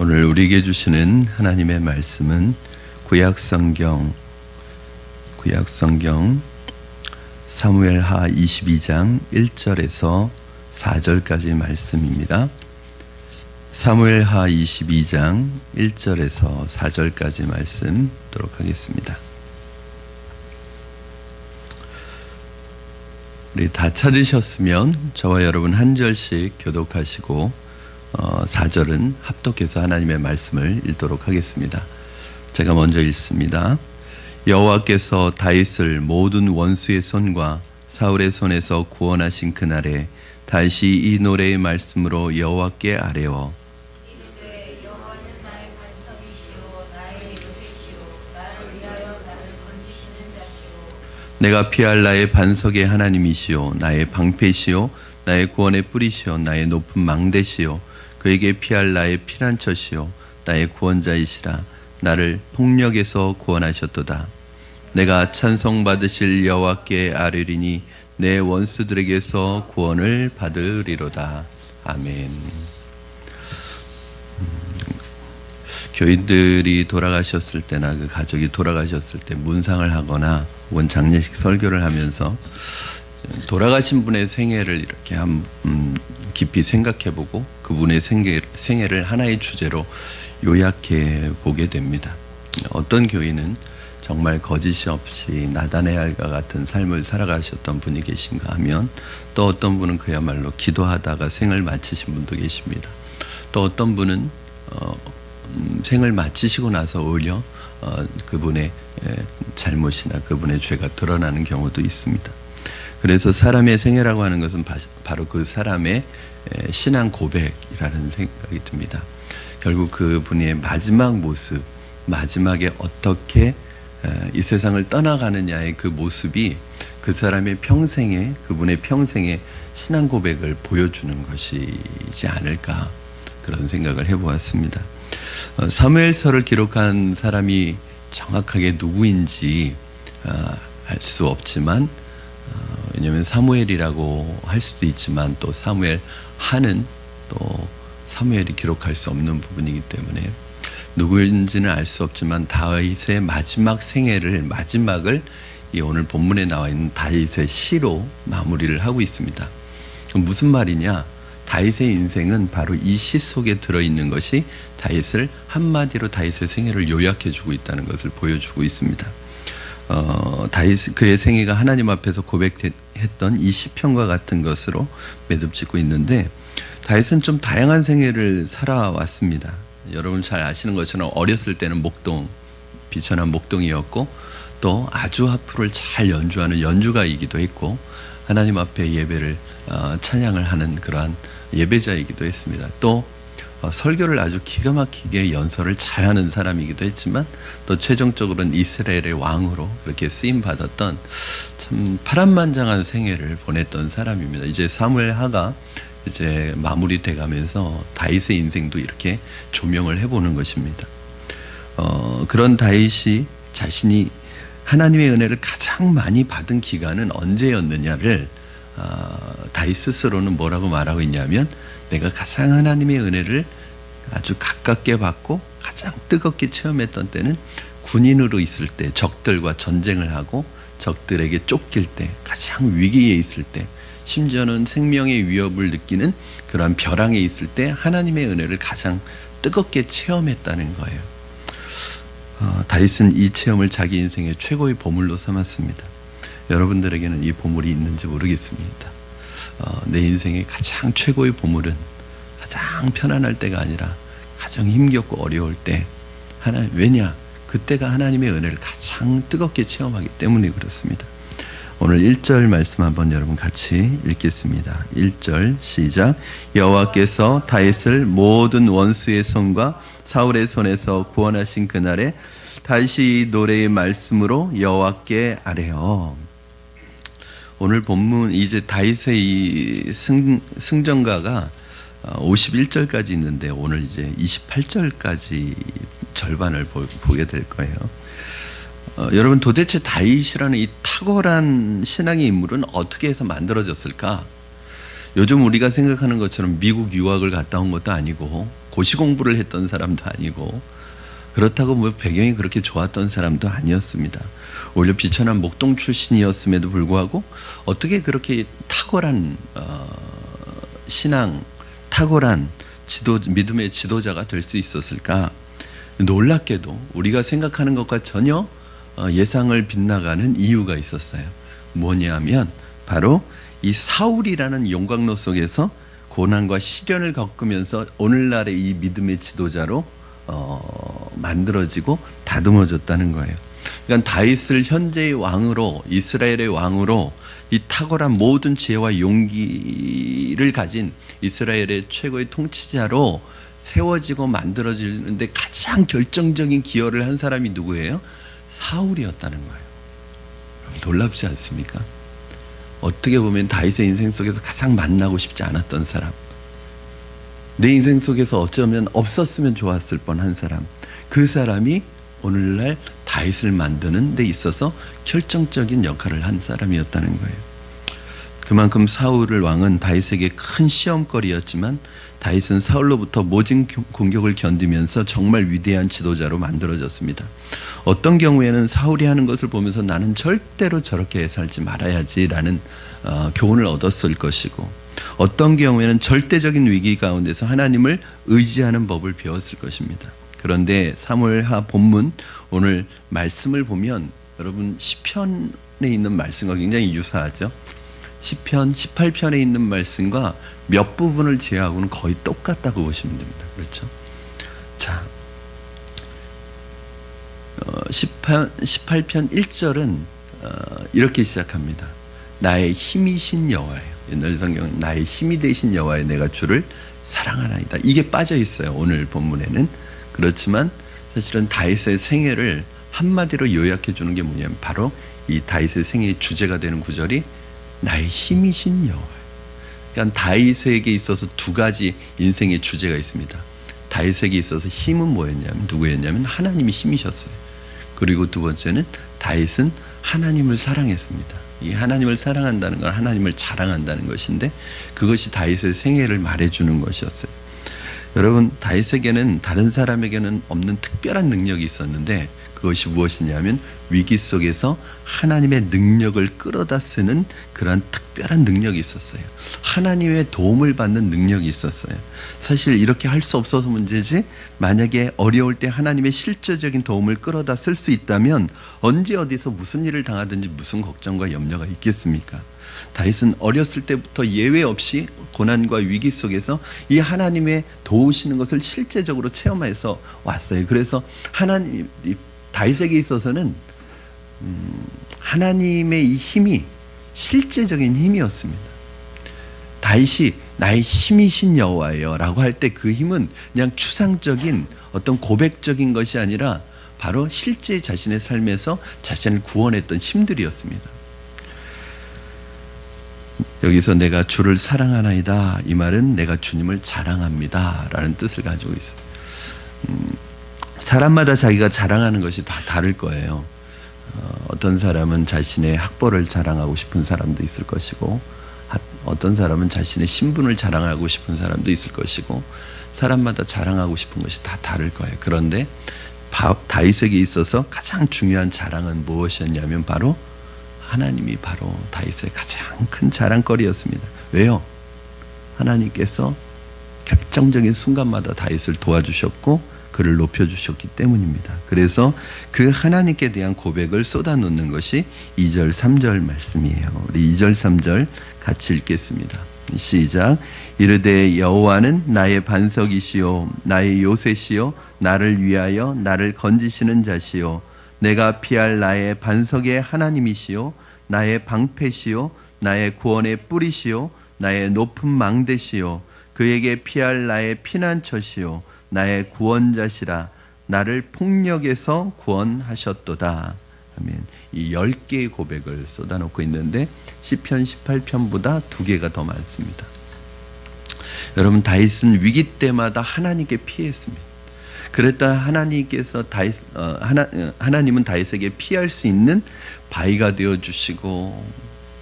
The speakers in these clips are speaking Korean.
오늘 우리에게 주시는 하나님의 말씀은 구약성경 사무엘하 22장 1절에서 4절까지 말씀입니다. 사무엘하 22장 1절에서 4절까지 말씀 듣도록 하겠습니다. 우리 다 찾으셨으면 저와 여러분 한 절씩 교독하시고 4절은 합독해서 하나님의 말씀을 읽도록 하겠습니다. 제가 먼저 읽습니다. 여호와께서 다윗을 모든 원수의 손과 사울의 손에서 구원하신 그날에 다윗이 이 노래의 말씀으로 여호와께 아뢰어 이르되 여호와는 나의 반석이시오 나의 요새시오 나를 위하여 나를 건지시는 자시오 내가 피할 나의 반석의 하나님이시오 나의 방패시오 나의 구원의 뿌리시오 나의 높은 망대시오 그에게 피할 나의 피난처시오 나의 구원자이시라 나를 폭력에서 구원하셨도다. 내가 찬송받으실 여호와께 아뢰리니 내 원수들에게서 구원을 받으리로다. 아멘. 교인들이 돌아가셨을 때나 그 가족이 돌아가셨을 때 문상을 하거나 혹은 장례식 설교를 하면서 돌아가신 분의 생애를 이렇게 깊이 생각해보고 그분의 생애를 하나의 주제로 요약해 보게 됩니다. 어떤 교인은 정말 거짓이 없이 나단의 알과 같은 삶을 살아가셨던 분이 계신가 하면 또 어떤 분은 그야말로 기도하다가 생을 마치신 분도 계십니다. 또 어떤 분은 생을 마치시고 나서 오히려 그분의 잘못이나 그분의 죄가 드러나는 경우도 있습니다. 그래서 사람의 생애라고 하는 것은 바로 그 사람의 신앙 고백이라는 생각이 듭니다. 결국 그분의 마지막 모습, 마지막에 어떻게 이 세상을 떠나가느냐의 그 모습이 그 사람의 평생에, 그분의 평생의 신앙 고백을 보여주는 것이지 않을까, 그런 생각을 해보았습니다. 사무엘서를 기록한 사람이 정확하게 누구인지 알 수 없지만 왜냐하면 사무엘이라고 할 수도 있지만 또 사무엘 하는 또 사무엘이 기록할 수 없는 부분이기 때문에 누구인지는 알 수 없지만 다윗의 마지막 생애를 마지막을 이 오늘 본문에 나와 있는 다윗의 시로 마무리를 하고 있습니다. 무슨 말이냐? 다윗의 인생은 바로 이 시 속에 들어있는 것이 다윗을 한마디로 다윗의 생애를 요약해주고 있다는 것을 보여주고 있습니다. 다윗 그의 생애가 하나님 앞에서 고백했던 이 시편과 같은 것으로 매듭짓고 있는데 다윗은 좀 다양한 생애를 살아왔습니다. 여러분 잘 아시는 것처럼 어렸을 때는 비천한 목동이었고 또 아주 하프를 잘 연주하는 연주가이기도 했고 하나님 앞에 예배를 찬양을 하는 그러한 예배자이기도 했습니다. 또 설교를 아주 기가 막히게 연설을 잘하는 사람이기도 했지만 또 최종적으로는 이스라엘의 왕으로 그렇게 쓰임받았던 참 파란만장한 생애를 보냈던 사람입니다. 이제 사무엘하가 이제 마무리돼 가면서 다윗의 인생도 이렇게 조명을 해보는 것입니다. 그런 다윗이 자신이 하나님의 은혜를 가장 많이 받은 기간은 언제였느냐를 다윗 스스로는 뭐라고 말하고 있냐면 내가 가장 하나님의 은혜를 아주 가깝게 받고 가장 뜨겁게 체험했던 때는 군인으로 있을 때 적들과 전쟁을 하고 적들에게 쫓길 때 가장 위기에 있을 때 심지어는 생명의 위협을 느끼는 그러한 벼랑에 있을 때 하나님의 은혜를 가장 뜨겁게 체험했다는 거예요. 다윗은 이 체험을 자기 인생의 최고의 보물로 삼았습니다. 여러분들에게는 이 보물이 있는지 모르겠습니다. 내 인생의 가장 최고의 보물은 가장 편안할 때가 아니라 가장 힘겹고 어려울 때 왜냐? 그때가 하나님의 은혜를 가장 뜨겁게 체험하기 때문에 그렇습니다. 오늘 1절 말씀 한번 여러분 같이 읽겠습니다. 1절 시작. 여호와께서 다윗을 모든 원수의 손과 사울의 손에서 구원하신 그날에 다윗이 노래의 말씀으로 여호와께 아뢰어. 오늘 본문 이제 다윗의 이 승전가가 51절까지 있는데 오늘 이제 28절까지 절반을 보게 될 거예요. 여러분 도대체 다윗이라는 이 탁월한 신앙의 인물은 어떻게 해서 만들어졌을까? 요즘 우리가 생각하는 것처럼 미국 유학을 갔다 온 것도 아니고 고시 공부를 했던 사람도 아니고 그렇다고 뭐 배경이 그렇게 좋았던 사람도 아니었습니다. 오히려 비천한 목동 출신이었음에도 불구하고 어떻게 그렇게 탁월한 신앙, 탁월한 믿음의 지도자가 될 수 있었을까? 놀랍게도 우리가 생각하는 것과 전혀 예상을 빗나가는 이유가 있었어요. 뭐냐면 바로 이 사울이라는 용광로 속에서 고난과 시련을 겪으면서 오늘날의 이 믿음의 지도자로 만들어지고 다듬어졌다는 거예요. 그러니까 다윗을 현재의 왕으로, 이스라엘의 왕으로 이 탁월한 모든 지혜와 용기를 가진 이스라엘의 최고의 통치자로 세워지고 만들어지는데 가장 결정적인 기여를 한 사람이 누구예요? 사울이었다는 거예요. 놀랍지 않습니까? 어떻게 보면 다윗의 인생 속에서 가장 만나고 싶지 않았던 사람, 내 인생 속에서 어쩌면 없었으면 좋았을 뻔한 사람, 그 사람이 오늘날 다윗을 만드는 데 있어서 결정적인 역할을 한 사람이었다는 거예요. 그만큼 사울 왕은 다윗에게 큰 시험거리였지만 다윗은 사울로부터 모진 공격을 견디면서 정말 위대한 지도자로 만들어졌습니다. 어떤 경우에는 사울이 하는 것을 보면서 나는 절대로 저렇게 살지 말아야지라는 교훈을 얻었을 것이고, 어떤 경우에는 절대적인 위기 가운데서 하나님을 의지하는 법을 배웠을 것입니다. 그런데 사무엘하 본문 오늘 말씀을 보면 여러분 시편에 있는 말씀과 굉장히 유사하죠. 시편 18편에 있는 말씀과 몇 부분을 제외하고는 거의 똑같다고 보시면 됩니다. 그렇죠? 자, 18편 1절은 이렇게 시작합니다. 나의 힘이신 여호와예요. 옛날 성경은 나의 힘이 되신 여호와여 내가 주를 사랑하나이다. 이게 빠져 있어요. 오늘 본문에는. 그렇지만 사실은 다윗의 생애를 한마디로 요약해 주는 게 뭐냐면 바로 이 다윗의 생애의 주제가 되는 구절이 나의 힘이신 여호와. 그러니까 다윗에게 있어서 두 가지 인생의 주제가 있습니다. 다윗에게 있어서 힘은 뭐였냐면 누구였냐면 하나님이 힘이셨어요. 그리고 두 번째는 다윗은 하나님을 사랑했습니다. 이 하나님을 사랑한다는 건 하나님을 자랑한다는 것인데 그것이 다윗의 생애를 말해주는 것이었어요. 여러분, 다윗에게는 다른 사람에게는 없는 특별한 능력이 있었는데 그것이 무엇이냐면 위기 속에서 하나님의 능력을 끌어다 쓰는 그런 특별한 능력이 있었어요. 하나님의 도움을 받는 능력이 있었어요. 사실 이렇게 할 수 없어서 문제지, 만약에 어려울 때 하나님의 실제적인 도움을 끌어다 쓸 수 있다면 언제 어디서 무슨 일을 당하든지 무슨 걱정과 염려가 있겠습니까? 다윗은 어렸을 때부터 예외 없이 고난과 위기 속에서 이 하나님의 도우시는 것을 실제적으로 체험해서 왔어요. 그래서 다윗에게 있어서는 하나님의 이 힘이 실제적인 힘이었습니다. 다윗이 나의 힘이신 여호와예요 라고 할 때 그 힘은 그냥 추상적인 어떤 고백적인 것이 아니라 바로 실제 자신의 삶에서 자신을 구원했던 힘들이었습니다. 여기서 내가 주를 사랑하나이다, 이 말은 내가 주님을 자랑합니다 라는 뜻을 가지고 있어요. 사람마다 자기가 자랑하는 것이 다 다를 거예요. 어떤 사람은 자신의 학벌을 자랑하고 싶은 사람도 있을 것이고, 어떤 사람은 자신의 신분을 자랑하고 싶은 사람도 있을 것이고, 사람마다 자랑하고 싶은 것이 다 다를 거예요. 그런데 다윗에게 있어서 가장 중요한 자랑은 무엇이었냐면 바로 하나님이 바로 다윗의 가장 큰 자랑거리였습니다. 왜요? 하나님께서 결정적인 순간마다 다윗을 도와주셨고 그를 높여주셨기 때문입니다. 그래서 그 하나님께 대한 고백을 쏟아놓는 것이 2절 3절 말씀이에요. 우리 2절 3절 같이 읽겠습니다. 시작. 이르되 여호와는 나의 반석이시요 나의 요새시요 나를 위하여 나를 건지시는 자시요 내가 피할 나의 반석의 하나님이시요 나의 방패시요 나의 구원의 뿌리시요 나의 높은 망대시요 그에게 피할 나의 피난처시요 나의 구원자시라 나를 폭력에서 구원하셨도다. 아멘. 이 10개의 고백을 쏟아놓고 있는데 시편 18편보다 2개가 더 많습니다. 여러분, 다윗은 위기 때마다 하나님께 피했습니다. 그랬다 하나님께서 하나님은 다윗에게 피할 수 있는 바위가 되어주시고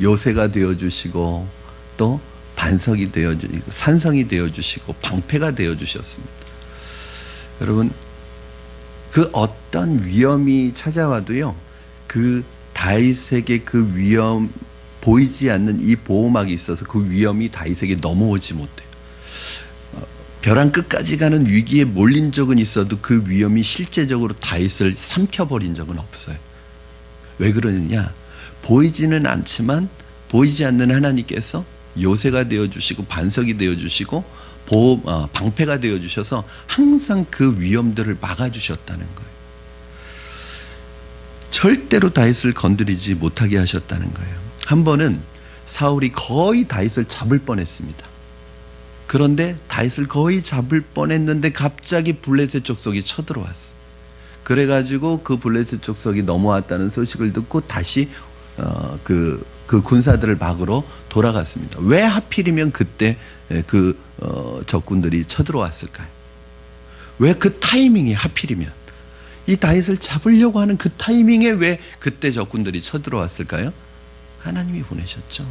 요새가 되어주시고 또 반석이 되어주시고 산성이 되어주시고 방패가 되어주셨습니다. 여러분, 그 어떤 위험이 찾아와도요, 그 다윗에게 그 위험, 보이지 않는 이 보호막이 있어서 그 위험이 다윗에게 넘어오지 못해요. 벼랑 끝까지 가는 위기에 몰린 적은 있어도 그 위험이 실제적으로 다윗을 삼켜버린 적은 없어요. 왜 그러느냐? 보이지는 않지만 보이지 않는 하나님께서 요새가 되어주시고 반석이 되어주시고 방패가 되어주셔서 항상 그 위험들을 막아주셨다는 거예요. 절대로 다윗을 건드리지 못하게 하셨다는 거예요. 한 번은 사울이 거의 다윗을 잡을 뻔했습니다. 그런데 다윗을 거의 잡을 뻔했는데 갑자기 블레셋 족속이 쳐들어왔어요. 그래가지고 그 블레셋 족속이 넘어왔다는 소식을 듣고 다시 그 군사들을 막으러 돌아갔습니다. 왜 하필이면 그때 적군들이 쳐들어왔을까요? 왜 그 타이밍이 하필이면 이 다윗을 잡으려고 하는 그 타이밍에 왜 그때 적군들이 쳐들어왔을까요? 하나님이 보내셨죠.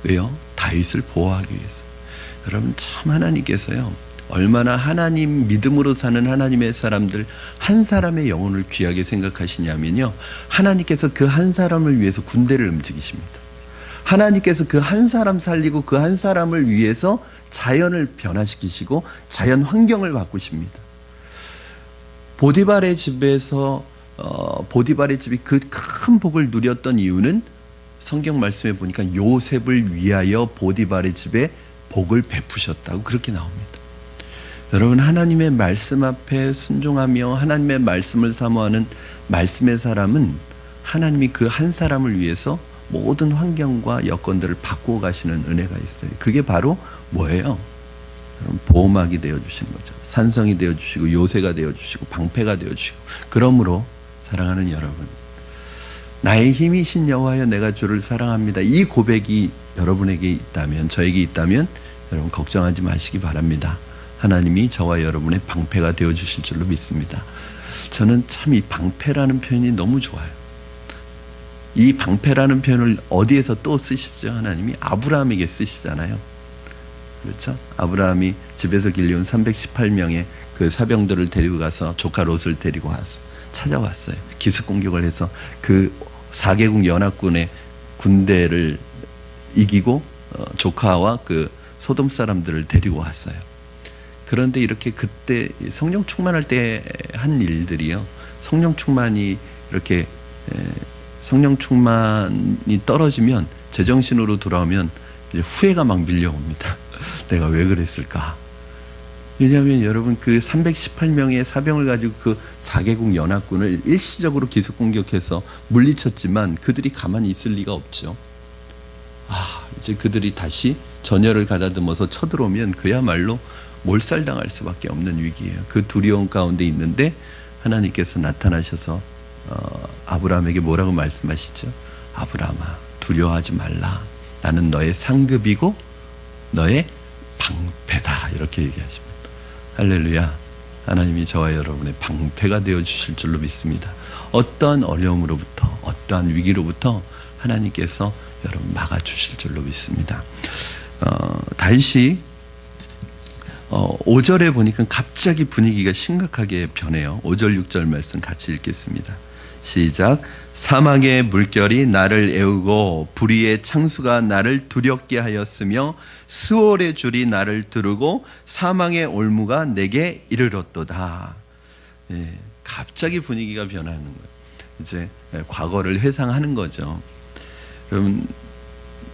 왜요? 다윗을 보호하기 위해서. 여러분, 참 하나님께서요, 얼마나 하나님 믿음으로 사는 하나님의 사람들 한 사람의 영혼을 귀하게 생각하시냐면요, 하나님께서 그 한 사람을 위해서 군대를 움직이십니다. 하나님께서 그 한 사람 살리고 그 한 사람을 위해서 자연을 변화시키시고 자연 환경을 바꾸십니다. 보디발의 집에서 보디발의 집이 그 큰 복을 누렸던 이유는 성경 말씀에 보니까 요셉을 위하여 보디발의 집에 복을 베푸셨다고 그렇게 나옵니다. 여러분, 하나님의 말씀 앞에 순종하며 하나님의 말씀을 사모하는 말씀의 사람은 하나님이 그 한 사람을 위해서 모든 환경과 여건들을 바꾸어 가시는 은혜가 있어요. 그게 바로 뭐예요? 여러분, 보호막이 되어주신 거죠. 산성이 되어주시고 요새가 되어주시고 방패가 되어주시고. 그러므로 사랑하는 여러분, 나의 힘이신 여호와여 내가 주를 사랑합니다. 이 고백이 여러분에게 있다면, 저에게 있다면 여러분 걱정하지 마시기 바랍니다. 하나님이 저와 여러분의 방패가 되어주실 줄로 믿습니다. 저는 참 이 방패라는 표현이 너무 좋아요. 이 방패라는 표현을 어디에서 또 쓰시죠? 하나님이 아브라함에게 쓰시잖아요. 그렇죠? 아브라함이 집에서 길려온 318명의 그 사병들을 데리고 가서 조카 롯을 데리고 찾아왔어요. 기습 공격을 해서 그 4개국 연합군의 군대를 이기고 조카와 그 소돔 사람들을 데리고 왔어요. 그런데 이렇게 그때 성령 충만할 때 한 일들이요, 성령 충만이 이렇게 성령 충만이 떨어지면 제정신으로 돌아오면 이제 후회가 막 밀려옵니다. 내가 왜 그랬을까? 왜냐하면 여러분, 그 318명의 사병을 가지고 그 4개국 연합군을 일시적으로 기습 공격해서 물리쳤지만 그들이 가만히 있을 리가 없죠. 이제 그들이 다시 전열을 가다듬어서 쳐들어오면 그야말로 몰살당할 수밖에 없는 위기예요. 그 두려움 가운데 있는데 하나님께서 나타나셔서 아브라함에게 뭐라고 말씀하시죠? 아브라함아, 두려워하지 말라. 나는 너의 상급이고 너의 방패다. 이렇게 얘기하십니다. 할렐루야. 하나님이 저와 여러분의 방패가 되어주실 줄로 믿습니다. 어떠한 어려움으로부터, 어떠한 위기로부터 하나님께서 여러분 막아주실 줄로 믿습니다. 다윗이 5절에 보니까 갑자기 분위기가 심각하게 변해요. 5절 6절 말씀 같이 읽겠습니다. 시작. 사막의 물결이 나를 애우고 불의의 창수가 나를 두렵게 하였으며 수월의 줄이 나를 두르고 사망의 올무가 내게 이르렀도다. 갑자기 분위기가 변하는 거예요. 이제 과거를 회상하는 거죠. 여러분,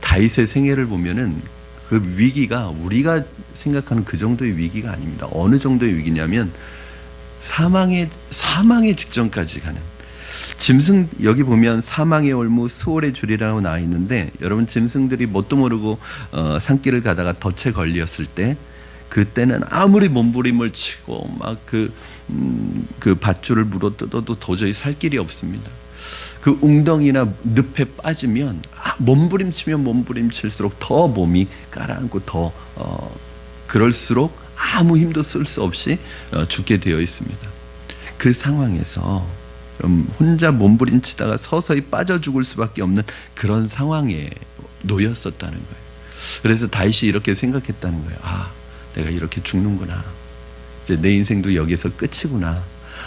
다윗의 생애를 보면은 그 위기가 우리가 생각하는 그 정도의 위기가 아닙니다. 어느 정도의 위기냐면 사망의 직전까지 가는. 짐승, 여기 보면 사망의 올무 수월의 줄이라고 나와 있는데, 여러분, 짐승들이 뭣도 모르고 산길을 가다가 덫에 걸렸을 때, 그때는 아무리 몸부림을 치고 막 그 밧줄을 물어뜯어도 도저히 살 길이 없습니다. 그 웅덩이나 늪에 빠지면 몸부림치면 몸부림칠수록 더 몸이 가라앉고 더 그럴수록 아무 힘도 쓸 수 없이 죽게 되어 있습니다. 그 상황에서 혼자 몸부림치다가 서서히 빠져 죽을 수밖에 없는 그런 상황에 놓였었다는 거예요. 그래서 다윗이 이렇게 생각했다는 거예요. 내가 이렇게 죽는구나. 이제 내 인생도 여기서 끝이구나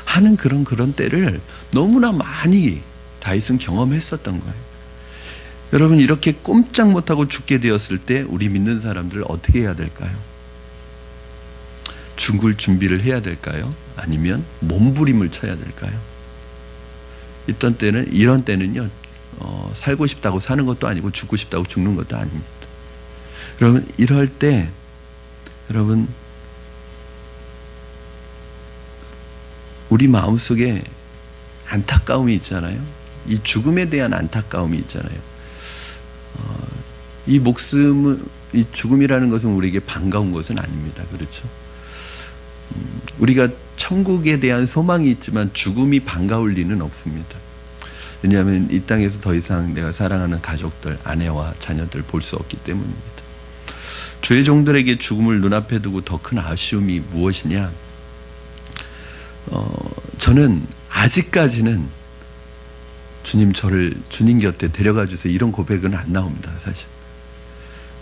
하는 그런 때를 너무나 많이 다윗은 경험했었던 거예요. 여러분, 이렇게 꼼짝 못하고 죽게 되었을 때 우리 믿는 사람들 어떻게 해야 될까요? 죽을 준비를 해야 될까요? 아니면 몸부림을 쳐야 될까요? 이런 때는요, 살고 싶다고 사는 것도 아니고 죽고 싶다고 죽는 것도 아닙니다. 여러분, 이럴 때 여러분, 우리 마음속에 안타까움이 있잖아요. 이 죽음에 대한 안타까움이 있잖아요. 이 죽음이라는 것은 우리에게 반가운 것은 아닙니다. 그렇죠? 우리가 천국에 대한 소망이 있지만 죽음이 반가울 리는 없습니다. 왜냐하면 이 땅에서 더 이상 내가 사랑하는 가족들, 아내와 자녀들 볼 수 없기 때문입니다. 주의 종들에게 죽음을 눈앞에 두고 더 큰 아쉬움이 무엇이냐? 저는 아직까지는 저를 주님 곁에 데려가 주세요, 이런 고백은 안 나옵니다. 사실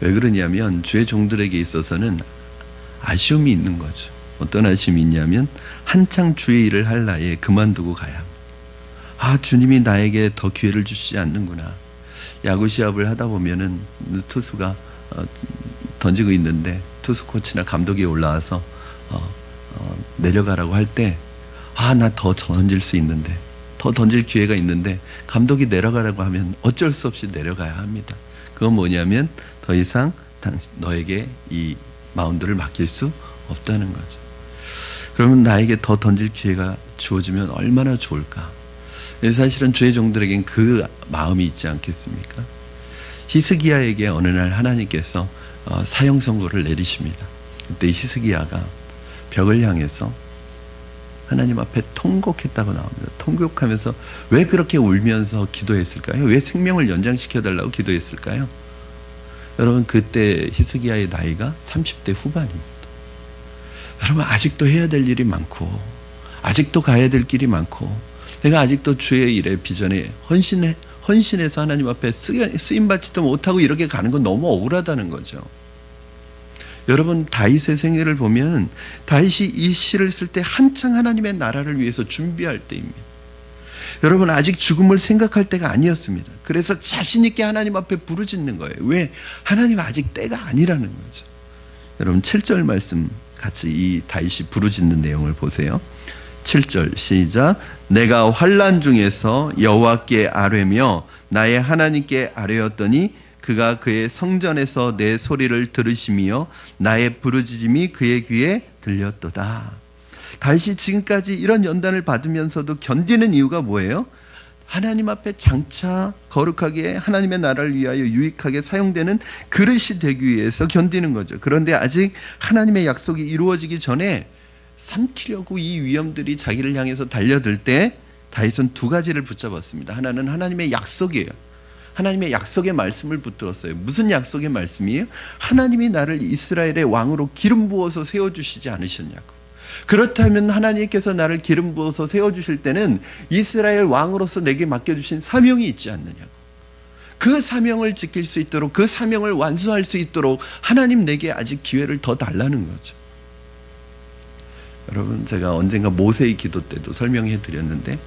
왜 그러냐면 주의 종들에게 있어서는 아쉬움이 있는 거죠. 어떤 아쉬움이 있냐면 한창 주의 일을 할 나이에 그만두고 가야 합니다. 주님이 나에게 더 기회를 주시지 않는구나. 야구 시합을 하다 보면은 투수가 던지고 있는데 투수 코치나 감독이 올라와서 내려가라고 할 때 나 더 던질 수 있는데, 더 던질 기회가 있는데 감독이 내려가라고 하면 어쩔 수 없이 내려가야 합니다. 그건 뭐냐면 더 이상 너에게 이 마운드를 맡길 수 없다는 거죠. 그러면 나에게 더 던질 기회가 주어지면 얼마나 좋을까. 사실은 주의 종들에겐 그 마음이 있지 않겠습니까? 히스기야에게 어느 날 하나님께서 사형 선고를 내리십니다. 그때 히스기야가 벽을 향해서 하나님 앞에 통곡했다고 나옵니다. 통곡하면서 왜 그렇게 울면서 기도했을까요? 왜 생명을 연장시켜달라고 기도했을까요? 여러분, 그때 히스기야의 나이가 30대 후반입니다. 여러분, 아직도 해야 될 일이 많고 아직도 가야 될 길이 많고 내가 아직도 주의 일에 비전에 헌신해서 하나님 앞에 쓰임받지도 못하고 이렇게 가는 건 너무 억울하다는 거죠. 여러분, 다윗의 생애를 보면 다윗이 이 시를 쓸 때 한창 하나님의 나라를 위해서 준비할 때입니다. 여러분, 아직 죽음을 생각할 때가 아니었습니다. 그래서 자신 있게 하나님 앞에 부르짖는 거예요. 왜? 하나님 아직 때가 아니라는 거죠. 여러분, 7절 말씀 같이 이 다윗이 부르짖는 내용을 보세요. 7절 시작. 내가 환난 중에서 여호와께 아뢰며 나의 하나님께 아뢰었더니 그가 그의 성전에서 내 소리를 들으시며 나의 부르짖음이 그의 귀에 들렸도다. 다윗이 지금까지 이런 연단을 받으면서도 견디는 이유가 뭐예요? 하나님 앞에 장차 거룩하게 하나님의 나라를 위하여 유익하게 사용되는 그릇이 되기 위해서 견디는 거죠. 그런데 아직 하나님의 약속이 이루어지기 전에 삼키려고 이 위험들이 자기를 향해서 달려들 때 다윗은 두 가지를 붙잡았습니다. 하나는 하나님의 약속이에요. 하나님의 약속의 말씀을 붙들었어요. 무슨 약속의 말씀이에요? 하나님이 나를 이스라엘의 왕으로 기름 부어서 세워주시지 않으셨냐고. 그렇다면 하나님께서 나를 기름 부어서 세워주실 때는 이스라엘 왕으로서 내게 맡겨주신 사명이 있지 않느냐고. 그 사명을 지킬 수 있도록, 그 사명을 완수할 수 있도록 하나님 내게 아직 기회를 더 달라는 거죠. 여러분, 제가 언젠가 모세의 기도 때도 설명해 드렸는데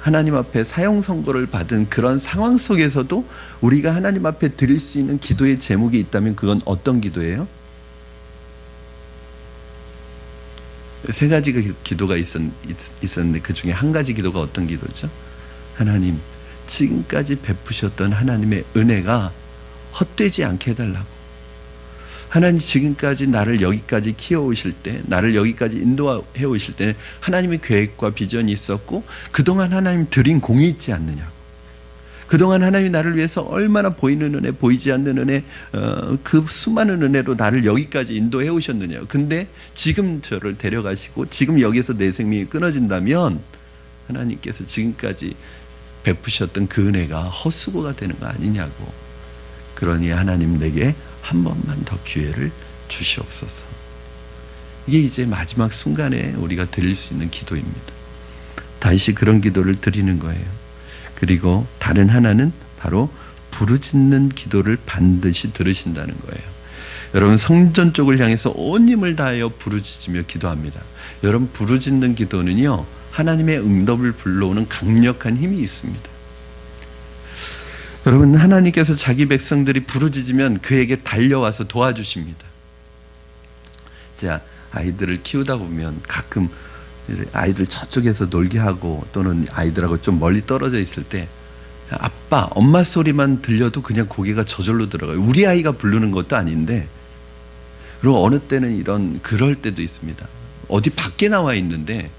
하나님 앞에 사형 선고를 받은 그런 상황 속에서도 우리가 하나님 앞에 드릴 수 있는 기도의 제목이 있다면 그건 어떤 기도예요? 세 가지 기도가 있었는데 그 중에 한 가지 기도가 어떤 기도죠? 하나님, 지금까지 베푸셨던 하나님의 은혜가 헛되지 않게 해달라고. 하나님, 지금까지 나를 여기까지 키워오실 때, 나를 여기까지 인도해 오실 때 하나님의 계획과 비전이 있었고 그동안 하나님 드린 공이 있지 않느냐고. 그동안 하나님이 나를 위해서 얼마나 보이는 은혜, 보이지 않는 은혜, 그 수많은 은혜로 나를 여기까지 인도해 오셨느냐고. 근데 지금 저를 데려가시고 지금 여기서 내 생명이 끊어진다면 하나님께서 지금까지 베푸셨던 그 은혜가 헛수고가 되는 거 아니냐고. 그러니 하나님 내게 한 번만 더 기회를 주시옵소서. 이게 이제 마지막 순간에 우리가 드릴 수 있는 기도입니다. 다시 그런 기도를 드리는 거예요. 그리고 다른 하나는 바로 부르짖는 기도를 반드시 들으신다는 거예요. 여러분 성전 쪽을 향해서 온 힘을 다하여 부르짖으며 기도합니다. 여러분 부르짖는 기도는요 하나님의 응답을 불러오는 강력한 힘이 있습니다. 여러분 하나님께서 자기 백성들이 부르짖으면 그에게 달려와서 도와주십니다. 자, 아이들을 키우다 보면 가끔 아이들 저쪽에서 놀게 하고 또는 아이들하고 좀 멀리 떨어져 있을 때 아빠, 엄마 소리만 들려도 그냥 고개가 저절로 들어가요. 우리 아이가 부르는 것도 아닌데. 그리고 어느 때는 그럴 때도 있습니다. 어디 밖에 나와 있는데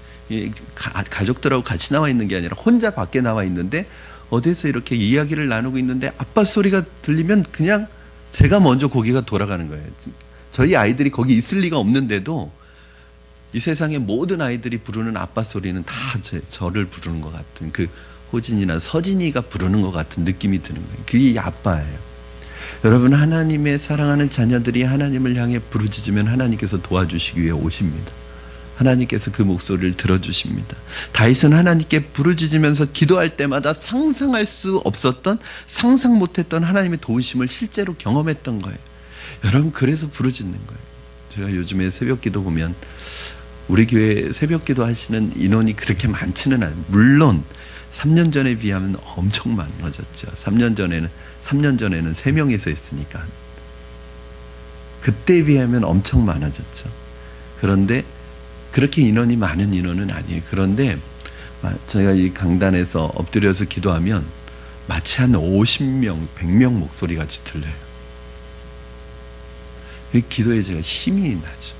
가족들하고 같이 나와 있는 게 아니라 혼자 밖에 나와 있는데 어디서 이렇게 이야기를 나누고 있는데 아빠 소리가 들리면 그냥 제가 먼저 고개가 돌아가는 거예요. 저희 아이들이 거기 있을 리가 없는데도 이 세상의 모든 아이들이 부르는 아빠 소리는 다 저를 부르는 것 같은, 그 호진이나 서진이가 부르는 것 같은 느낌이 드는 거예요. 그게 아빠예요. 여러분 하나님의 사랑하는 자녀들이 하나님을 향해 부르짖으면 하나님께서 도와주시기 위해 오십니다. 하나님께서 그 목소리를 들어주십니다. 다윗은 하나님께 부르짖으면서 기도할 때마다 상상할 수 없었던, 상상 못했던 하나님의 도우심을 실제로 경험했던 거예요. 여러분 그래서 부르짖는 거예요. 제가 요즘에 새벽기도 보면 우리 교회 새벽기도 하시는 인원이 그렇게 많지는 않아요. 물론 3년 전에 비하면 엄청 많아졌죠. 3년 전에는 3명이서 했으니까 그때에 비하면 엄청 많아졌죠. 그런데 그렇게 인원이 많은 인원은 아니에요. 그런데 제가 이 강단에서 엎드려서 기도하면 마치 한 50명, 100명 목소리 같이 들려요. 이 기도에 제가 힘이 나죠.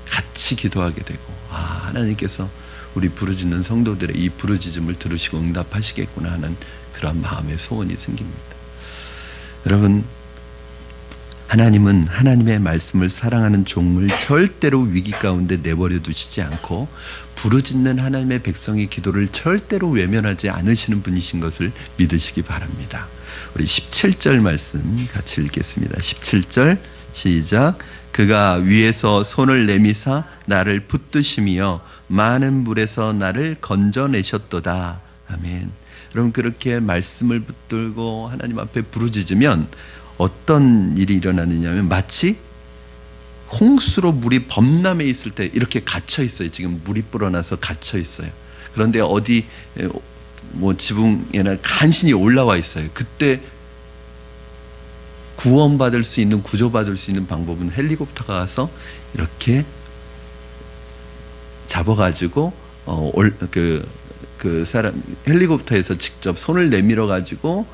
같이 기도하게 되고 하나님께서 우리 부르짖는 성도들의 이 부르짖음을 들으시고 응답하시겠구나 하는 그런 마음의 소원이 생깁니다. 여러분 하나님은 하나님의 말씀을 사랑하는 종을 절대로 위기 가운데 내버려 두시지 않고 부르짖는 하나님의 백성의 기도를 절대로 외면하지 않으시는 분이신 것을 믿으시기 바랍니다. 우리 17절 말씀 같이 읽겠습니다. 17절 시작. 그가 위에서 손을 내미사 나를 붙드시며 많은 물에서 나를 건져내셨도다. 아멘. 여러분 그렇게 말씀을 붙들고 하나님 앞에 부르짖으면 어떤 일이 일어나느냐면 마치 홍수로 물이 범람해 있을 때 이렇게 갇혀 있어요. 지금 물이 불어나서 갇혀 있어요. 그런데 어디 지붕에나 간신히 올라와 있어요. 그때 구원받을 수 있는, 구조받을 수 있는 방법은 헬리콥터가 가서 이렇게 잡아가지고 그 사람 헬리콥터에서 직접 손을 내밀어 가지고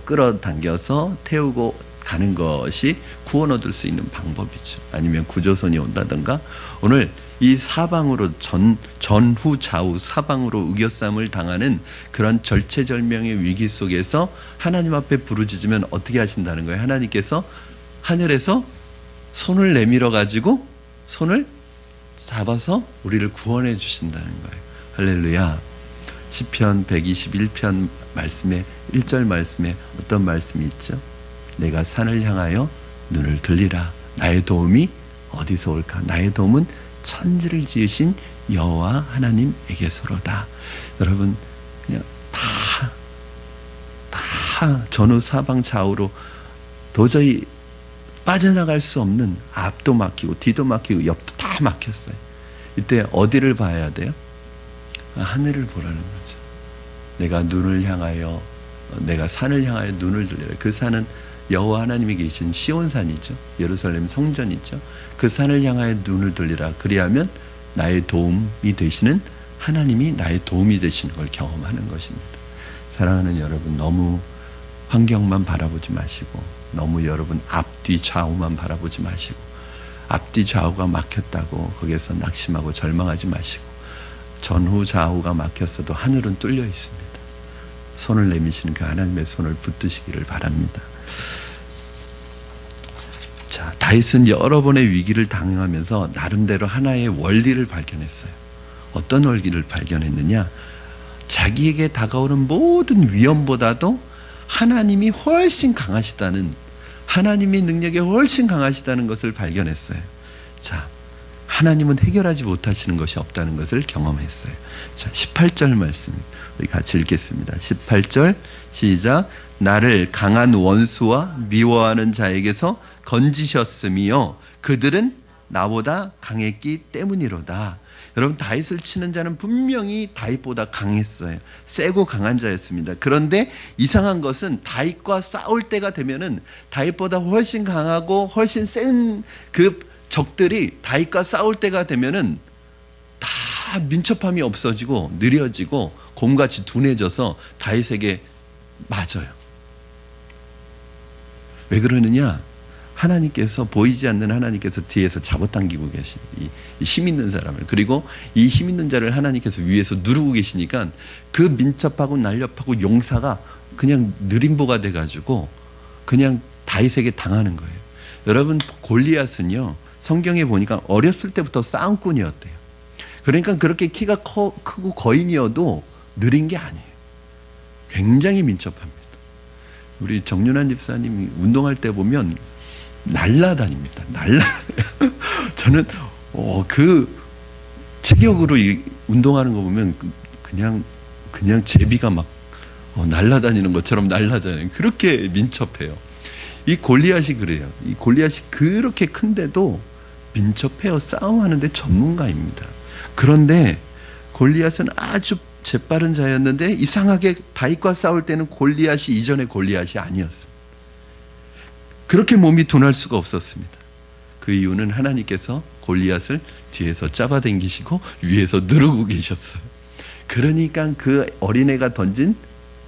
끌어당겨서 태우고 가는 것이 구원 얻을 수 있는 방법이죠. 아니면 구조선이 온다든가. 오늘 이 사방으로 전후 좌우 사방으로 우겨쌈을 당하는 그런 절체절명의 위기 속에서 하나님 앞에 부르짖으면 어떻게 하신다는 거예요? 하나님께서 하늘에서 손을 내밀어 가지고 손을 잡아서 우리를 구원해 주신다는 거예요. 할렐루야. 시편 121편 말씀에 1절 말씀에 어떤 말씀이 있죠? 내가 산을 향하여 눈을 들리라. 나의 도움이 어디서 올까? 나의 도움은 천지를 지으신 여호와 하나님에게서로다. 여러분 그냥 다 전후 사방 좌우로 도저히 빠져나갈 수 없는 앞도 막히고 뒤도 막히고 옆도 다 막혔어요. 이때 어디를 봐야 돼요? 하늘을 보라는 거죠. 내가 산을 향하여 눈을 들리라. 그 산은 여호와 하나님이 계신 시온산이죠. 예루살렘 성전이죠. 그 산을 향하여 눈을 돌리라. 그리하면 나의 도움이 되시는 하나님이 나의 도움이 되시는 걸 경험하는 것입니다. 사랑하는 여러분, 너무 환경만 바라보지 마시고 너무 여러분 앞뒤 좌우만 바라보지 마시고 앞뒤 좌우가 막혔다고 거기에서 낙심하고 절망하지 마시고 전후 좌우가 막혔어도 하늘은 뚫려 있습니다. 손을 내미시는 그 하나님의 손을 붙드시기를 바랍니다. 자, 다윗은 여러 번의 위기를 당하면서 나름대로 하나의 원리를 발견했어요. 어떤 원리를 발견했느냐? 자기에게 다가오는 모든 위험보다도 하나님이 훨씬 강하시다는, 하나님의 능력이 훨씬 강하시다는 것을 발견했어요. 자, 하나님은 해결하지 못하시는 것이 없다는 것을 경험했어요. 자, 18절 말씀 우리 같이 읽겠습니다. 18절 시작. 나를 강한 원수와 미워하는 자에게서 건지셨으며 그들은 나보다 강했기 때문이로다. 여러분, 다윗을 치는 자는 분명히 다윗보다 강했어요. 세고 강한 자였습니다. 그런데 이상한 것은 다윗과 싸울 때가 되면은 다윗보다 훨씬 강하고 훨씬 센 그 적들이 다윗과 싸울 때가 되면은 다 민첩함이 없어지고 느려지고 곰같이 둔해져서 다윗에게 맞아요. 왜 그러느냐? 하나님께서, 보이지 않는 하나님께서 뒤에서 잡아당기고 계신 이 힘 있는 사람을, 그리고 이 힘 있는 자를 하나님께서 위에서 누르고 계시니까 그 민첩하고 날렵하고 용사가 그냥 느림보가 돼가지고 그냥 다윗에게 당하는 거예요. 여러분, 골리앗은요, 성경에 보니까 어렸을 때부터 싸움꾼이었대요. 그러니까 그렇게 키가 크고 거인이어도 느린 게 아니에요. 굉장히 민첩합니다. 우리 정윤환 집사님이 운동할 때 보면 날라다닙니다. 저는 그 체격으로 운동하는 거 보면 그냥 제비가 막 날라다니는 것처럼 날라다니는, 그렇게 민첩해요. 이 골리앗이 그래요. 이 골리앗이 그렇게 큰데도 민첩해요. 싸움하는데 전문가입니다. 그런데 골리앗은 아주 재빠른 자였는데 이상하게 다윗과 싸울 때는 골리앗이 이전의 골리앗이 아니었어요. 그렇게 몸이 둔할 수가 없었습니다. 그 이유는 하나님께서 골리앗을 뒤에서 잡아당기시고 위에서 누르고 계셨어요. 그러니까 그 어린애가 던진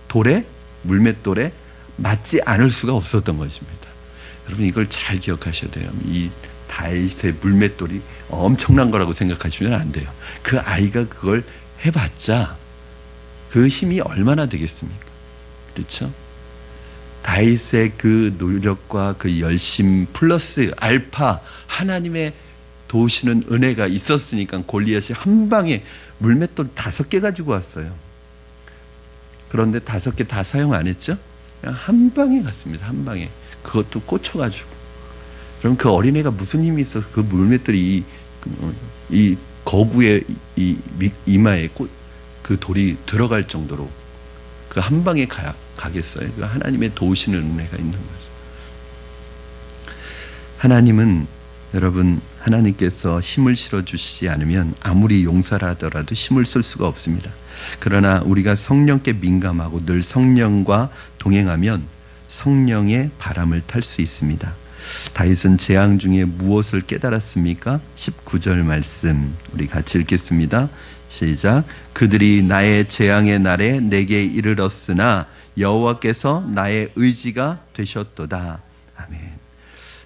돌에, 물맷돌에 맞지 않을 수가 없었던 것입니다. 여러분, 이걸 잘 기억하셔야 돼요. 이 다윗의 물맷돌이 엄청난 거라고 생각하시면 안 돼요. 그 아이가 그걸 해봤자 그 힘이 얼마나 되겠습니까? 그렇죠? 다윗의 그 노력과 그 열심 플러스 알파 하나님의 도우시는 은혜가 있었으니까 골리앗이 한 방에 물맷돌 5개 가지고 왔어요. 그런데 5개 다 사용 안 했죠? 그냥 한 방에 갔습니다. 한 방에. 그것도 꽂혀가지고. 그럼 그 어린애가 무슨 힘이 있어서 그 물맷돌이 이 거구의 이마에 그 돌이 들어갈 정도로 그 한 방에 가겠어요? 그 하나님의 도우시는 은혜가 있는 거죠. 하나님은, 여러분, 하나님께서 힘을 실어주시지 않으면 아무리 용사라 하더라도 힘을 쓸 수가 없습니다. 그러나 우리가 성령께 민감하고 늘 성령과 동행하면 성령의 바람을 탈 수 있습니다. 다윗은 재앙 중에 무엇을 깨달았습니까? 19절 말씀 우리 같이 읽겠습니다. 시작. 그들이 나의 재앙의 날에 내게 이르렀으나 여호와께서 나의 의지가 되셨도다. 아멘.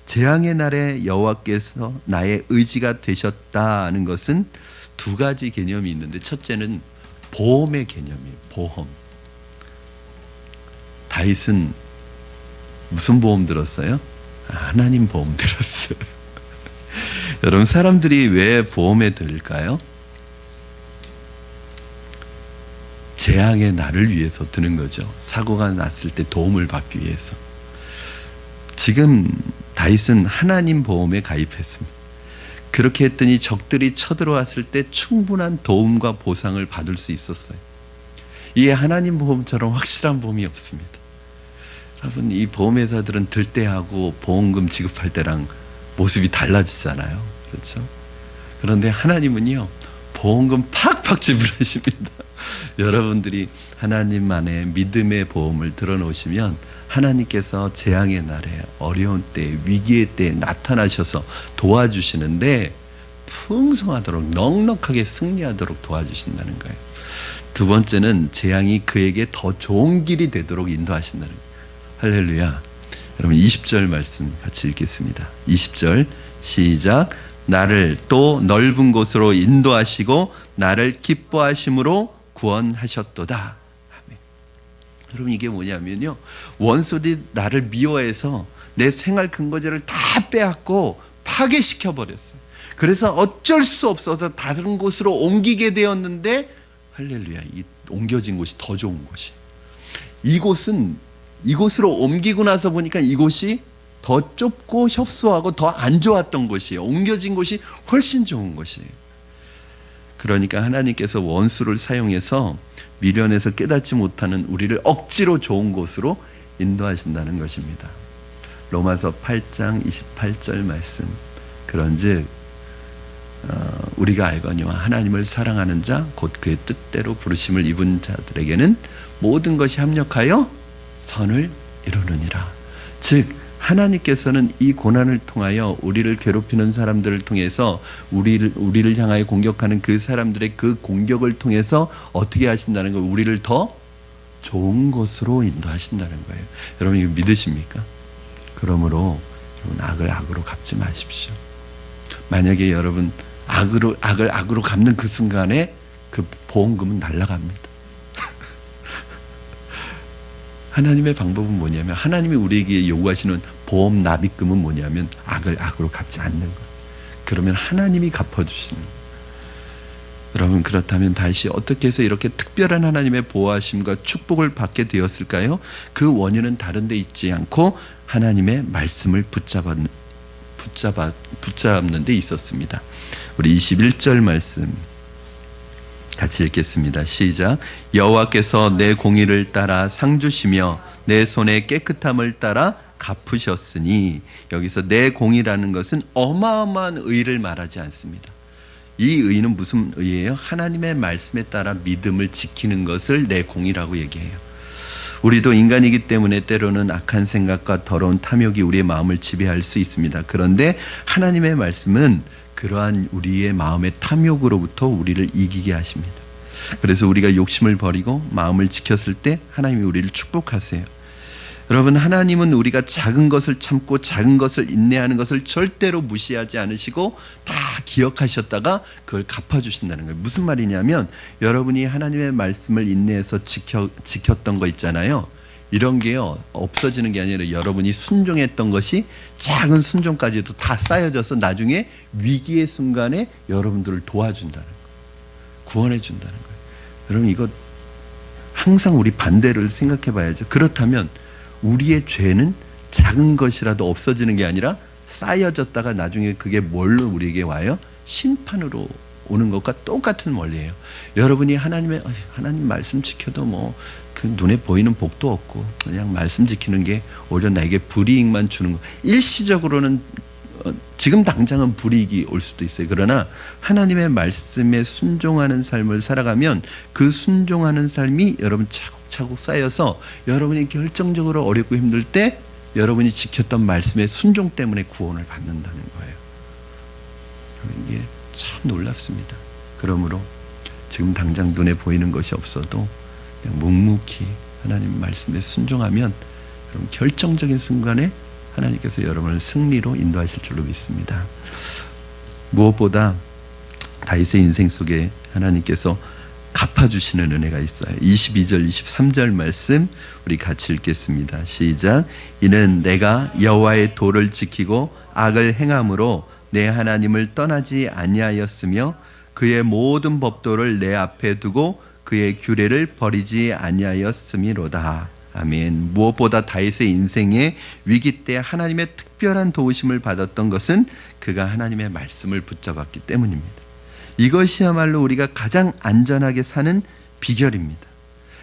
재앙의 날에 여호와께서 나의 의지가 되셨다는 것은 두 가지 개념이 있는데, 첫째는 보험의 개념이에요. 보험. 다윗은 무슨 보험 들었어요? 하나님 보험 들었어요. 여러분, 사람들이 왜 보험에 들까요? 재앙의 날을 위해서 드는 거죠. 사고가 났을 때 도움을 받기 위해서. 지금 다윗은 하나님 보험에 가입했습니다. 그렇게 했더니 적들이 쳐들어왔을 때 충분한 도움과 보상을 받을 수 있었어요. 이게 하나님 보험처럼 확실한 보험이 없습니다. 여러분, 이 보험회사들은 들 때하고 보험금 지급할 때랑 모습이 달라지잖아요. 그렇죠? 그런데 하나님은요, 보험금 팍팍 지불하십니다. 여러분들이 하나님만의 믿음의 보험을 들어놓으시면 하나님께서 재앙의 날에, 어려운 때, 위기의 때 나타나셔서 도와주시는데 풍성하도록, 넉넉하게 승리하도록 도와주신다는 거예요. 두 번째는 재앙이 그에게 더 좋은 길이 되도록 인도하신다는 거예요. 할렐루야. 여러분, 20절 말씀 같이 읽겠습니다. 20절 시작. 나를 또 넓은 곳으로 인도하시고 나를 기뻐하심으로 구원하셨도다. 아멘. 여러분, 이게 뭐냐면요, 원수들이 나를 미워해서 내 생활 근거지를 다 빼앗고 파괴시켜 버렸어요. 그래서 어쩔 수 없어서 다른 곳으로 옮기게 되었는데, 할렐루야, 이 옮겨진 곳이 더 좋은 곳이, 이곳으로 옮기고 나서 보니까 이곳이 더 좁고 협소하고 더 안 좋았던 곳이에요. 옮겨진 곳이 훨씬 좋은 곳이에요. 그러니까 하나님께서 원수를 사용해서 미련해서 깨닫지 못하는 우리를 억지로 좋은 곳으로 인도하신다는 것입니다. 로마서 8장 28절 말씀. 그런즉 우리가 알거니와 하나님을 사랑하는 자 곧 그의 뜻대로 부르심을 입은 자들에게는 모든 것이 합력하여 선을 이루느니라. 즉 하나님께서는 이 고난을 통하여 우리를 괴롭히는 사람들을 통해서 우리를 향하여 공격하는 그 사람들의 그 공격을 통해서 어떻게 하신다는 거예요? 우리를 더 좋은 곳으로 인도하신다는 거예요. 여러분 이거 믿으십니까? 그러므로 여러분 악을 악으로 갚지 마십시오. 만약에 여러분 악을 악으로 갚는 그 순간에 그 보험금은 날아갑니다. 하나님의 방법은 뭐냐면, 하나님이 우리에게 요구하시는 보험 납입금은 뭐냐면 악을 악으로 갚지 않는 거예요. 그러면 하나님이 갚아주시는 거예요. 여러분 그렇다면 다시 어떻게 해서 이렇게 특별한 하나님의 보호하심과 축복을 받게 되었을까요? 그 원인은 다른 데 있지 않고 하나님의 말씀을 붙잡는 데 있었습니다. 우리 21절 말씀 같이 읽겠습니다. 시작. 여호와께서 내 공의를 따라 상 주시며 내 손의 깨끗함을 따라 갚으셨으니, 여기서 내 공의라는 것은 어마어마한 의를 말하지 않습니다. 이 의는 무슨 의예요? 하나님의 말씀에 따라 믿음을 지키는 것을 내 공의라고 얘기해요. 우리도 인간이기 때문에 때로는 악한 생각과 더러운 탐욕이 우리의 마음을 지배할 수 있습니다. 그런데 하나님의 말씀은 그러한 우리의 마음의 탐욕으로부터 우리를 이기게 하십니다. 그래서 우리가 욕심을 버리고 마음을 지켰을 때 하나님이 우리를 축복하세요. 여러분 하나님은 우리가 작은 것을 참고 작은 것을 인내하는 것을 절대로 무시하지 않으시고 다 기억하셨다가 그걸 갚아주신다는 거예요. 무슨 말이냐면 여러분이 하나님의 말씀을 인내해서 지켰던 거 있잖아요. 이런 게요 없어지는 게 아니라 여러분이 순종했던 것이 작은 순종까지도 다 쌓여져서 나중에 위기의 순간에 여러분들을 도와준다는 거예요. 구원해 준다는 거예요. 여러분 이거 항상 우리 반대를 생각해 봐야죠. 그렇다면 우리의 죄는 작은 것이라도 없어지는 게 아니라 쌓여졌다가 나중에 그게 뭘로 우리에게 와요? 심판으로 오는 것과 똑같은 원리예요. 여러분이 하나님 말씀 지켜도 뭐 그 눈에 보이는 복도 없고 그냥 말씀 지키는 게 오히려 나에게 불이익만 주는 거. 일시적으로는 지금 당장은 불이익이 올 수도 있어요. 그러나 하나님의 말씀에 순종하는 삶을 살아가면 그 순종하는 삶이 여러분 차곡차곡 쌓여서 여러분이 결정적으로 어렵고 힘들 때 여러분이 지켰던 말씀의 순종 때문에 구원을 받는다는 거예요. 이게 참 놀랍습니다. 그러므로 지금 당장 눈에 보이는 것이 없어도 그냥 묵묵히 하나님 말씀에 순종하면 여러분 결정적인 순간에 하나님께서 여러분을 승리로 인도하실 줄로 믿습니다. 무엇보다 다윗의 인생 속에 하나님께서 갚아주시는 은혜가 있어요. 22절 23절 말씀 우리 같이 읽겠습니다. 시작. 이는 내가 여호와의 도를 지키고 악을 행함으로 내 하나님을 떠나지 아니하였으며 그의 모든 법도를 내 앞에 두고 그의 규례를 버리지 아니하였음이로다. 아멘. 무엇보다 다윗의 인생의 위기 때 하나님의 특별한 도우심을 받았던 것은 그가 하나님의 말씀을 붙잡았기 때문입니다. 이것이야말로 우리가 가장 안전하게 사는 비결입니다.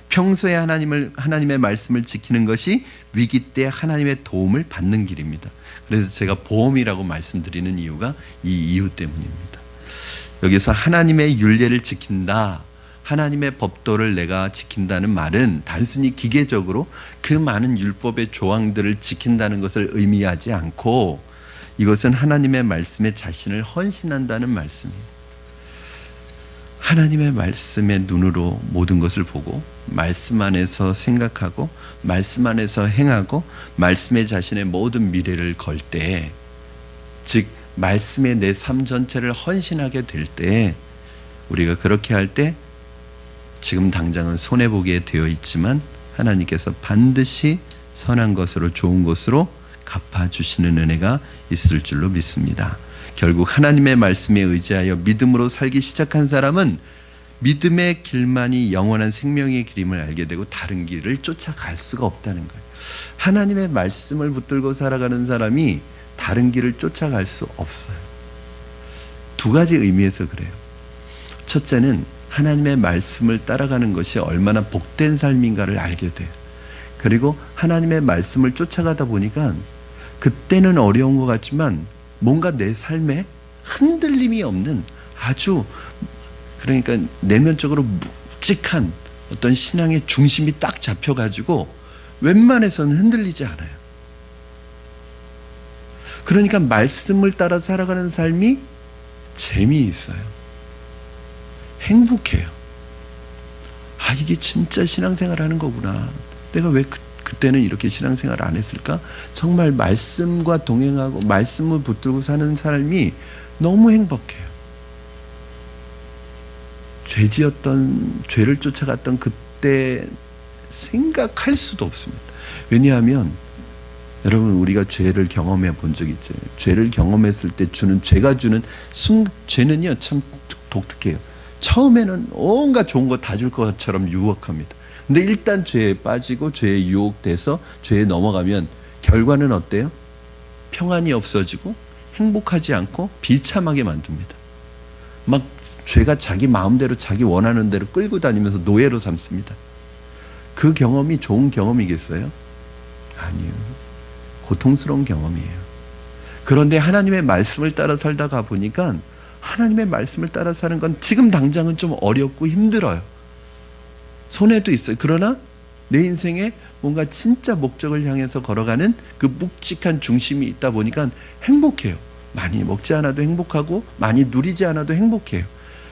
평소에 하나님의 말씀을 지키는 것이 위기 때 하나님의 도움을 받는 길입니다. 그래서 제가 보험이라고 말씀드리는 이유가 이 이유 때문입니다. 여기서 하나님의 율례를 지킨다, 하나님의 법도를 내가 지킨다는 말은 단순히 기계적으로 그 많은 율법의 조항들을 지킨다는 것을 의미하지 않고 이것은 하나님의 말씀에 자신을 헌신한다는 말씀입니다. 하나님의 말씀의 눈으로 모든 것을 보고 말씀 안에서 생각하고 말씀 안에서 행하고 말씀에 자신의 모든 미래를 걸 때, 즉 말씀에 내 삶 전체를 헌신하게 될 때, 우리가 그렇게 할 때 지금 당장은 손해보게 되어 있지만 하나님께서 반드시 선한 것으로 좋은 것으로 갚아주시는 은혜가 있을 줄로 믿습니다. 결국 하나님의 말씀에 의지하여 믿음으로 살기 시작한 사람은 믿음의 길만이 영원한 생명의 길임을 알게 되고 다른 길을 쫓아갈 수가 없다는 거예요. 하나님의 말씀을 붙들고 살아가는 사람이 다른 길을 쫓아갈 수 없어요. 두 가지 의미에서 그래요. 첫째는 하나님의 말씀을 따라가는 것이 얼마나 복된 삶인가를 알게 돼요. 그리고 하나님의 말씀을 쫓아가다 보니까 그때는 어려운 것 같지만 뭔가 내 삶에 흔들림이 없는 아주, 그러니까 내면적으로 묵직한 어떤 신앙의 중심이 딱 잡혀가지고 웬만해서는 흔들리지 않아요. 그러니까 말씀을 따라 살아가는 삶이 재미있어요. 행복해요. 아, 이게 진짜 신앙생활 하는 거구나. 내가 왜 그때는 이렇게 신앙생활 안 했을까? 정말 말씀과 동행하고 말씀을 붙들고 사는 삶이 너무 행복해요. 죄를 쫓아갔던 그때 생각할 수도 없습니다. 왜냐하면 여러분, 우리가 죄를 경험해 본 적 있죠. 죄를 경험했을 때 죄가 주는 죄는요 참 독특해요. 처음에는 온갖 좋은 거 다 줄 것처럼 유혹합니다. 근데 일단 죄에 빠지고 죄에 유혹돼서 죄에 넘어가면 결과는 어때요? 평안이 없어지고 행복하지 않고 비참하게 만듭니다. 막 죄가 자기 마음대로 자기 원하는 대로 끌고 다니면서 노예로 삼습니다. 그 경험이 좋은 경험이겠어요? 아니요. 고통스러운 경험이에요. 그런데 하나님의 말씀을 따라 살다가 보니까 하나님의 말씀을 따라 사는 건 지금 당장은 좀 어렵고 힘들어요. 손해도 있어요. 그러나 내 인생에 뭔가 진짜 목적을 향해서 걸어가는 그 묵직한 중심이 있다 보니까 행복해요. 많이 먹지 않아도 행복하고 많이 누리지 않아도 행복해요.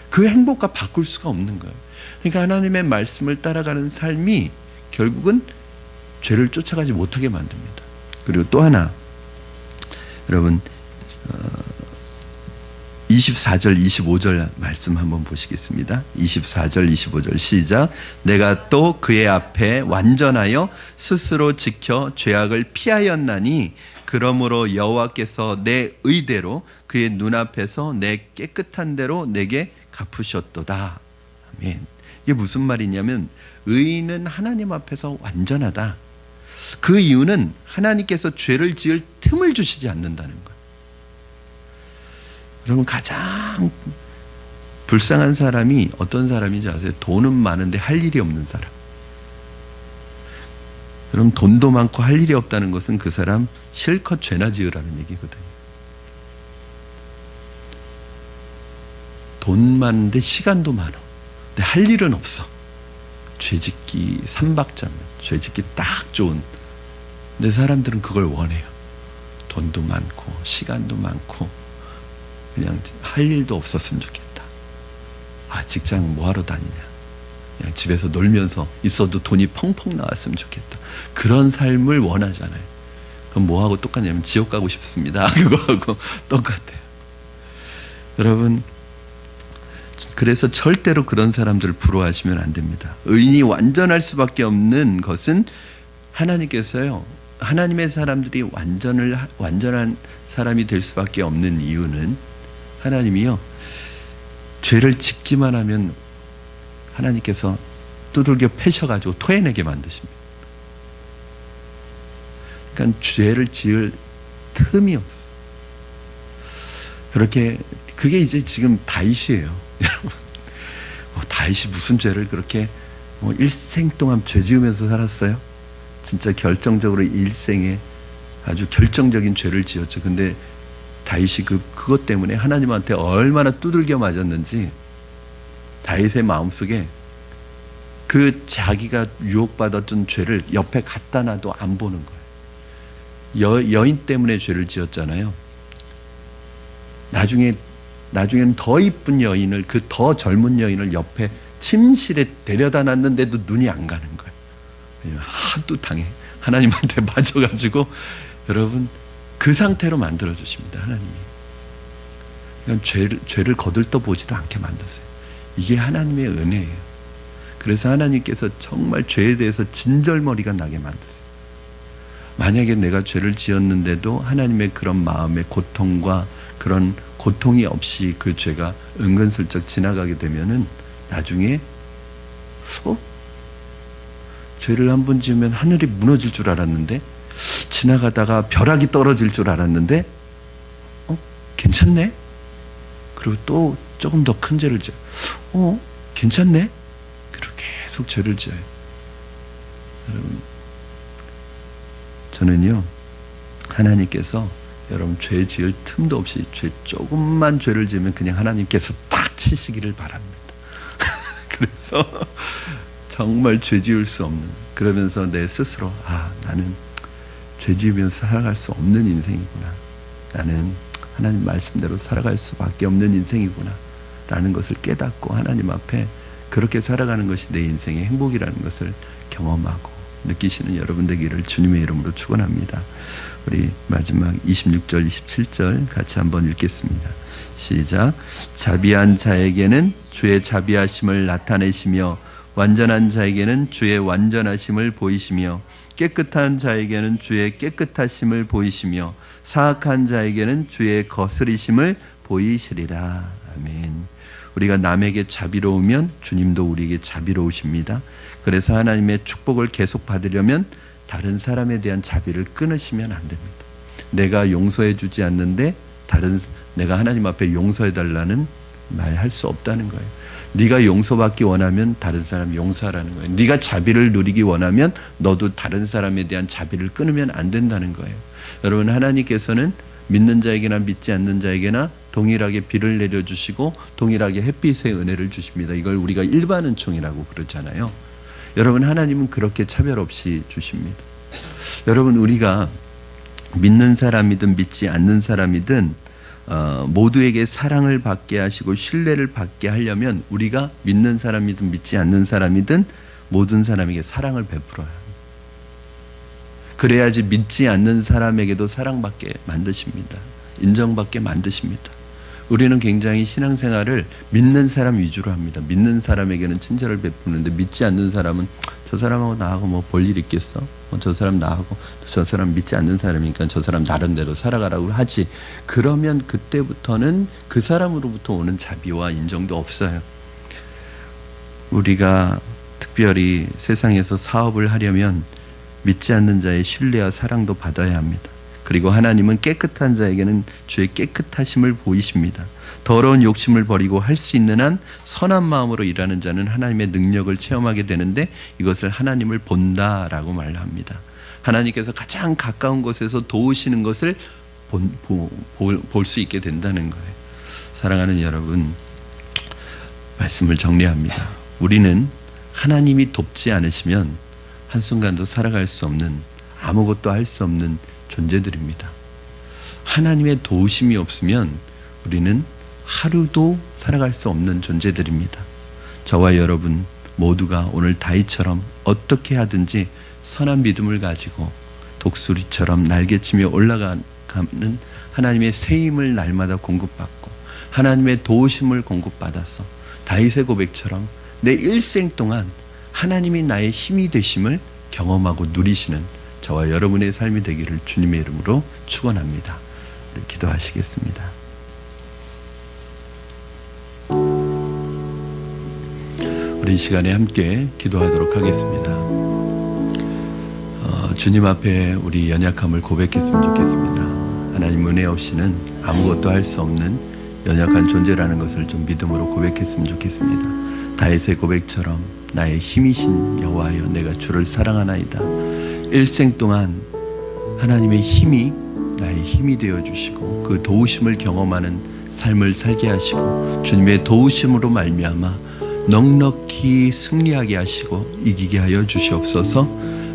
그 행복과 바꿀 수가 없는 거예요. 그러니까 하나님의 말씀을 따라가는 삶이 결국은 죄를 쫓아가지 못하게 만듭니다. 그리고 또 하나, 여러분 24절 25절 말씀 한번 보시겠습니다. 24절 25절 시작. 내가 또 그의 앞에 완전하여 스스로 지켜 죄악을 피하였나니 그러므로 여호와께서 내 의대로 그의 눈앞에서 내 깨끗한 대로 내게 갚으셨도다. 아멘. 이게 무슨 말이냐면 의인은 하나님 앞에서 완전하다. 그 이유는 하나님께서 죄를 지을 틈을 주시지 않는다는 거예요. 여러분, 가장 불쌍한 사람이 어떤 사람인지 아세요? 돈은 많은데 할 일이 없는 사람. 여러분, 돈도 많고 할 일이 없다는 것은 그 사람 실컷 죄나 지으라는 얘기거든요. 돈 많은데 시간도 많아. 근데 할 일은 없어. 죄짓기 3박자면 죄짓기 딱 좋은. 근데 사람들은 그걸 원해요. 돈도 많고 시간도 많고 그냥 할 일도 없었으면 좋겠다. 아, 직장 뭐하러 다니냐. 그냥 집에서 놀면서 있어도 돈이 펑펑 나왔으면 좋겠다. 그런 삶을 원하잖아요. 그럼 뭐하고 똑같냐면 지옥 가고 싶습니다. 그거하고 똑같아요. 여러분, 그래서 절대로 그런 사람들을 부러워하시면 안 됩니다. 의인이 완전할 수밖에 없는 것은 하나님께서요, 하나님의 사람들이 완전한 사람이 될 수밖에 없는 이유는 하나님이요, 죄를 짓기만 하면 하나님께서 두들겨 패셔가지고 토해내게 만드십니다. 그러니까 죄를 지을 틈이 없어. 그게 이제 지금 다윗이에요. 여러분, 다윗이 무슨 죄를 그렇게 일생 동안 죄 지으면서 살았어요? 진짜 결정적으로 일생에 아주 결정적인 죄를 지었죠. 근데 다윗이 그것 때문에 하나님한테 얼마나 두들겨 맞았는지 다윗의 마음속에 그 자기가 유혹받았던 죄를 옆에 갖다 놔도 안 보는 거예요. 여인 때문에 죄를 지었잖아요. 나중에는 더 이쁜 여인을, 그 더 젊은 여인을 옆에 침실에 데려다 놨는데도 눈이 안 가는 거예요. 하도 당해. 하나님한테 맞아가지고, 여러분, 그 상태로 만들어 주십니다. 하나님이. 그냥 죄를 거들떠 보지도 않게 만드세요. 이게 하나님의 은혜예요. 그래서 하나님께서 정말 죄에 대해서 진절머리가 나게 만드세요. 만약에 내가 죄를 지었는데도 하나님의 그런 마음의 고통과 그런 고통이 없이 그 죄가 은근슬쩍 지나가게 되면은 나중에 죄를 한 번 지으면 하늘이 무너질 줄 알았는데, 지나가다가 벼락이 떨어질 줄 알았는데 괜찮네? 그리고 또 조금 더 큰 죄를 지어요. 괜찮네? 그렇게 계속 죄를 지어요. 여러분, 저는요, 하나님께서 여러분 죄 지을 틈도 없이 조금만 죄를 지으면 그냥 하나님께서 딱 치시기를 바랍니다. 그래서 정말 죄 지을 수 없는, 그러면서 내 스스로 나는 죄 지으면서 살아갈 수 없는 인생이구나, 나는 하나님 말씀대로 살아갈 수밖에 없는 인생이구나 라는 것을 깨닫고 하나님 앞에 그렇게 살아가는 것이 내 인생의 행복이라는 것을 경험하고 느끼시는 여러분 되기를 주님의 이름으로 축원합니다. 우리 마지막 26절 27절 같이 한번 읽겠습니다. 시작. 자비한 자에게는 주의 자비하심을 나타내시며 완전한 자에게는 주의 완전하심을 보이시며 깨끗한 자에게는 주의 깨끗하심을 보이시며 사악한 자에게는 주의 거스리심을 보이시리라. 아멘. 우리가 남에게 자비로우면 주님도 우리에게 자비로우십니다. 그래서 하나님의 축복을 계속 받으려면 다른 사람에 대한 자비를 끊으시면 안 됩니다. 내가 용서해 주지 않는데 내가 하나님 앞에 용서해 달라는 말 할 수 없다는 거예요. 네가 용서받기 원하면 다른 사람 용서하라는 거예요. 네가 자비를 누리기 원하면 너도 다른 사람에 대한 자비를 끊으면 안 된다는 거예요. 여러분, 하나님께서는 믿는 자에게나 믿지 않는 자에게나 동일하게 비를 내려주시고 동일하게 햇빛의 은혜를 주십니다. 이걸 우리가 일반은총이라고 그러잖아요. 여러분, 하나님은 그렇게 차별 없이 주십니다. 여러분, 우리가 믿는 사람이든 믿지 않는 사람이든 모두에게 사랑을 받게 하시고 신뢰를 받게 하려면 우리가 믿는 사람이든 믿지 않는 사람이든 모든 사람에게 사랑을 베풀어야 합니다. 그래야지 믿지 않는 사람에게도 사랑받게 만드십니다. 인정받게 만드십니다. 우리는 굉장히 신앙생활을 믿는 사람 위주로 합니다. 믿는 사람에게는 친절을 베푸는데 믿지 않는 사람은 저 사람하고 나하고 뭐 볼 일 있겠어? 저 사람 나하고, 저 사람 믿지 않는 사람이니까 저 사람 나름대로 살아가라고 하지. 그러면 그때부터는 그 사람으로부터 오는 자비와 인정도 없어요. 우리가 특별히 세상에서 사업을 하려면 믿지 않는 자의 신뢰와 사랑도 받아야 합니다. 그리고 하나님은 깨끗한 자에게는 주의 깨끗하심을 보이십니다. 더러운 욕심을 버리고 할 수 있는 한 선한 마음으로 일하는 자는 하나님의 능력을 체험하게 되는데 이것을 하나님을 본다라고 말합니다. 하나님께서 가장 가까운 곳에서 도우시는 것을 볼 수 있게 된다는 거예요. 사랑하는 여러분, 말씀을 정리합니다. 우리는 하나님이 돕지 않으시면 한순간도 살아갈 수 없는, 아무것도 할 수 없는 존재들입니다. 하나님의 도우심이 없으면 우리는 하루도 살아갈 수 없는 존재들입니다. 저와 여러분 모두가 오늘 다윗처럼 어떻게 하든지 선한 믿음을 가지고 독수리처럼 날개치며 올라가는 하나님의 새 힘을 날마다 공급받고 하나님의 도우심을 공급받아서 다윗의 고백처럼 내 일생 동안 하나님이 나의 힘이 되심을 경험하고 누리시는 저와 여러분의 삶이 되기를 주님의 이름으로 축원합니다. 기도하시겠습니다. 우리 이 시간에 함께 기도하도록 하겠습니다. 주님 앞에 우리 연약함을 고백했으면 좋겠습니다. 하나님 은혜 없이는 아무것도 할 수 없는 연약한 존재라는 것을 좀 믿음으로 고백했으면 좋겠습니다. 다윗의 고백처럼 나의 힘이신 여호와여, 내가 주를 사랑하나이다. 일생 동안 하나님의 힘이 나의 힘이 되어주시고 그 도우심을 경험하는 삶을 살게 하시고 주님의 도우심으로 말미암아 넉넉히 승리하게 하시고 이기게 하여 주시옵소서.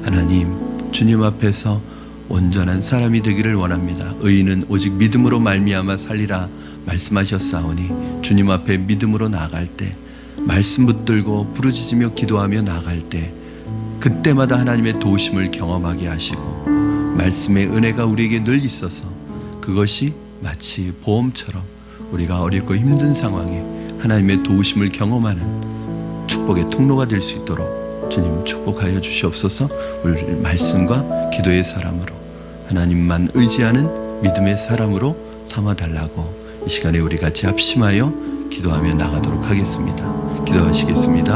하나님, 주님 앞에서 온전한 사람이 되기를 원합니다. 의인은 오직 믿음으로 말미암아 살리라 말씀하셨사오니 주님 앞에 믿음으로 나아갈 때, 말씀 붙들고 부르짖으며 기도하며 나아갈 때 그때마다 하나님의 도우심을 경험하게 하시고 말씀의 은혜가 우리에게 늘 있어서 그것이 마치 보험처럼 우리가 어렵고 힘든 상황에 하나님의 도우심을 경험하는 축복의 통로가 될 수 있도록 주님 축복하여 주시옵소서. 우리 말씀과 기도의 사람으로, 하나님만 의지하는 믿음의 사람으로 삼아달라고 이 시간에 우리 같이 합심하여 기도하며 나가도록 하겠습니다. 기도하시겠습니다.